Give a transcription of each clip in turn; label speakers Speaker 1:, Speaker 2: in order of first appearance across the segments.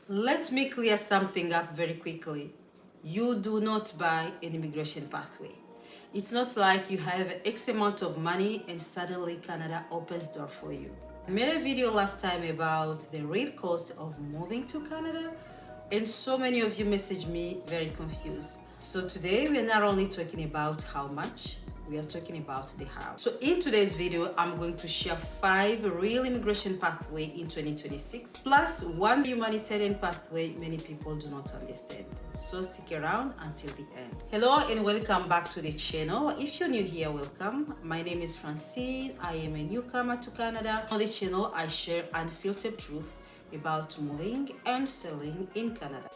Speaker 1: Let me clear something up very quickly. You do not buy an immigration pathway. It's not like you have X amount of money and suddenly Canada opens door for you. I made a video last time about the real cost of moving to Canada, and so many of you messaged me very confused. So today we are not only talking about how much, we are talking about the how. So in today's video, I'm going to share 5 real immigration pathway in 2026, plus 1 humanitarian pathway many people do not understand. So stick around until the end. Hello and welcome back to the channel. If you're new here, welcome. My name is Français. I am a newcomer to Canada. On this channel, I share unfiltered truth about moving and selling in Canada.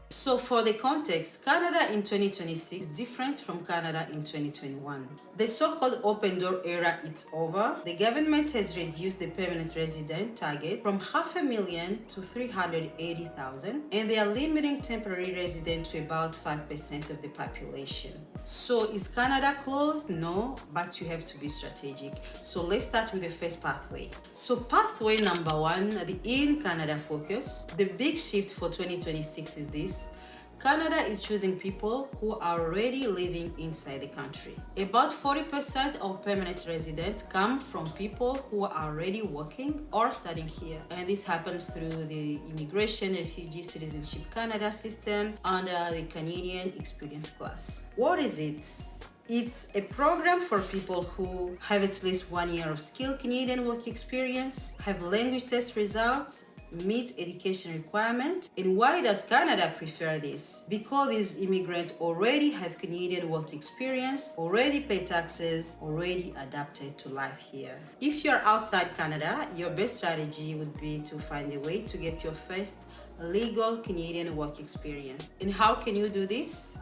Speaker 1: So for the context, Canada in 2026 is different from Canada in 2021. The so-called open door era is over. The government has reduced the permanent resident target from 500,000 to 380,000, and they are limiting temporary residents to about 5% of the population. So is Canada closed? No, but you have to be strategic. So let's start with the first pathway. So pathway number 1, the in Canada focus. The big shift for 2026 is this. Canada is choosing people who are already living inside the country. About 40% of permanent residents come from people who are already working or studying here. And this happens through the Immigration, Refugee, Citizenship Canada system under the Canadian Experience class. What is it? It's a program for people who have at least 1 year of skilled Canadian work experience, have language test results, meet education requirement. And why does Canada prefer this? Because these immigrants already have Canadian work experience, already pay taxes, already adapted to life here. If you're outside Canada, your best strategy would be to find a way to get your first legal Canadian work experience. And how can you do this?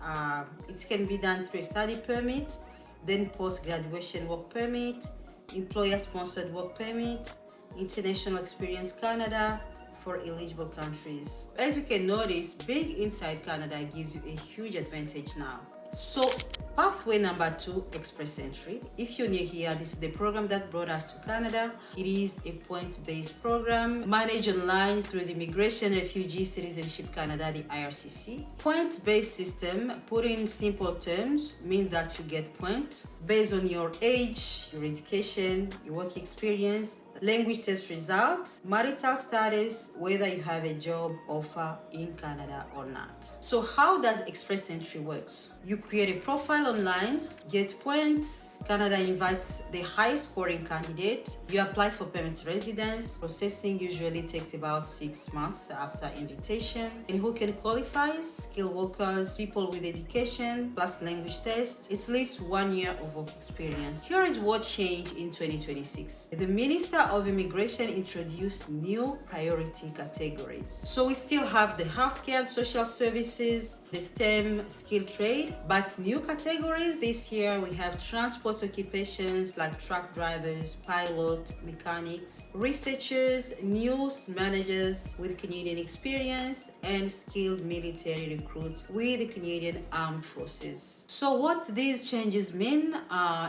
Speaker 1: It can be done through a study permit, then post-graduation work permit, employer-sponsored work permit, International Experience Canada for eligible countries. As you can notice, being inside Canada gives you a huge advantage now. So pathway number 2, Express Entry. If you're new here, this is the program that brought us to Canada. It is a point-based program managed online through the Immigration, Refugee, Citizenship Canada, the IRCC. Point-based system, put in simple terms, means that you get points based on your age, your education, your work experience, language test results, marital status, whether you have a job offer in Canada or not. So how does Express Entry works? You create a profile online, get points. Canada invites the highest scoring candidate. You apply for permanent residence. Processing usually takes about 6 months after invitation. And who can qualify? Skilled workers, people with education, plus language test, at least 1 year of work experience. Here is what changed in 2026. The Minister of Immigration introduced new priority categories. So we still have the healthcare and social services, the STEM skilled trade, but new categories this year we have transport occupations like truck drivers, pilot, mechanics, researchers, news managers with Canadian experience, and skilled military recruits with the Canadian Armed Forces. So what these changes mean?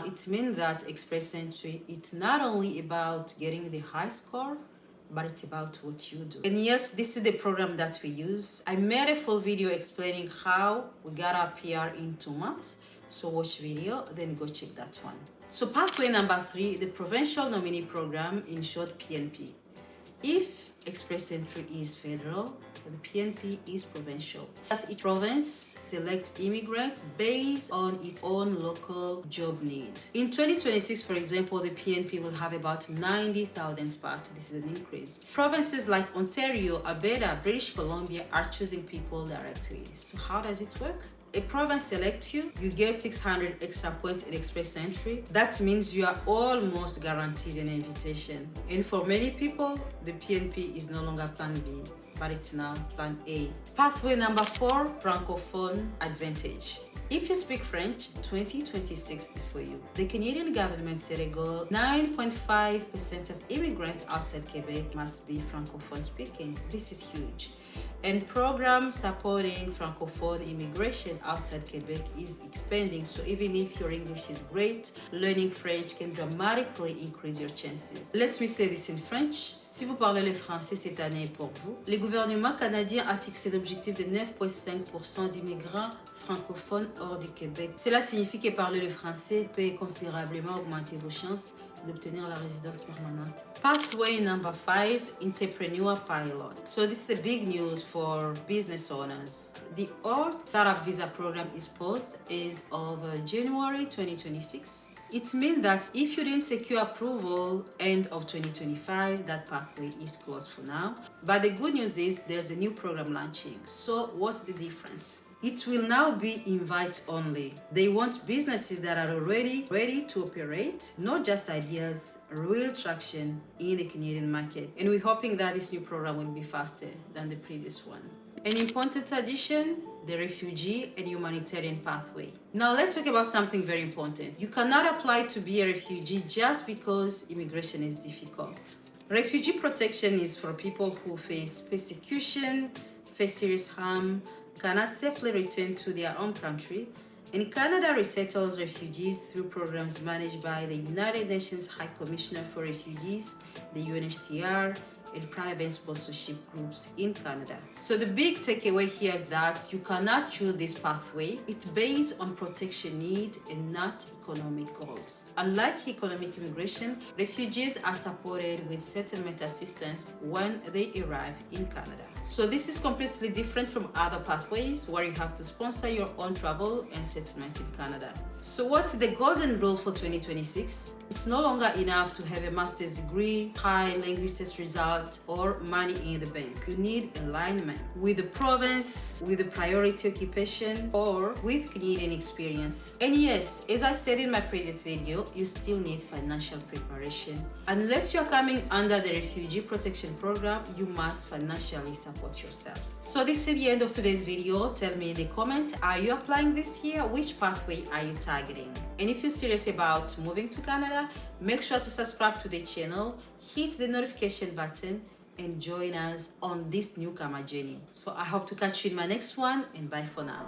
Speaker 1: It means that Express Entry, it's not only about getting the high score, but it's about what you do. And yes, this is the program that we use. I made a full video explaining how we got our PR in 2 months. So watch video, then go check that one. So pathway number 3, the Provincial Nominee Program, in short PNP. If Express Entry is federal, the PNP is provincial. That each province selects immigrants based on its own local job need. In 2026, for example, the PNP will have about 90,000 spots. This is an increase. Provinces like Ontario, Alberta, British Columbia are choosing people directly. So how does it work? A province selects you, you get 600 extra points in Express Entry. That means you are almost guaranteed an invitation. And for many people, the PNP is no longer plan B. but it's now Plan A. Pathway number 4, Francophone Advantage. If you speak French, 2026 is for you. The Canadian government set a goal: 9.5% of immigrants outside Quebec must be Francophone speaking. This is huge. And program supporting Francophone immigration outside Quebec is expanding, so even if your English is great, learning French can dramatically increase your chances. Let me say this in French. Si vous parlez le français, cette année est pour vous. Le gouvernement canadien a fixé l'objectif de 9,5% d'immigrants francophones hors du Québec. Cela signifie que parler le français peut considérablement augmenter vos chances d'obtenir la résidence permanente. Pathway number 5, Entrepreneur Pilot. So this is a big news for business owners. The old startup visa program is paused as of January 2026. It means that if you didn't secure approval end of 2025, that pathway is closed for now. But the good news is there's a new program launching. So what's the difference? It will now be invite only. They want businesses that are already ready to operate, not just ideas, real traction in the Canadian market. And we're hoping that this new program will be faster than the previous one. An important addition, the Refugee and Humanitarian pathway. Now let's talk about something very important. You cannot apply to be a refugee just because immigration is difficult. Refugee protection is for people who face persecution, face serious harm, cannot safely return to their home country, and Canada resettles refugees through programs managed by the United Nations High Commissioner for Refugees, the UNHCR, and private sponsorship groups in Canada. So the big takeaway here is that you cannot choose this pathway. It's based on protection need and not economic goals. Unlike economic immigration, refugees are supported with settlement assistance when they arrive in Canada. So this is completely different from other pathways where you have to sponsor your own travel and settlement in Canada. So what's the golden rule for 2026? It's no longer enough to have a master's degree, high language test result, or money in the bank. You need alignment with the province, with the priority occupation, or with Canadian experience. And yes, as I said in my previous video, you still need financial preparation. Unless you're coming under the Refugee Protection Program, you must financially support yourself. So this is the end of today's video. Tell me in the comment, are you applying this year? Which pathway are you targeting? And if you're serious about moving to Canada, make sure to subscribe to the channel, hit the notification button, and join us on this newcomer journey. So I hope to catch you in my next one, and bye for now.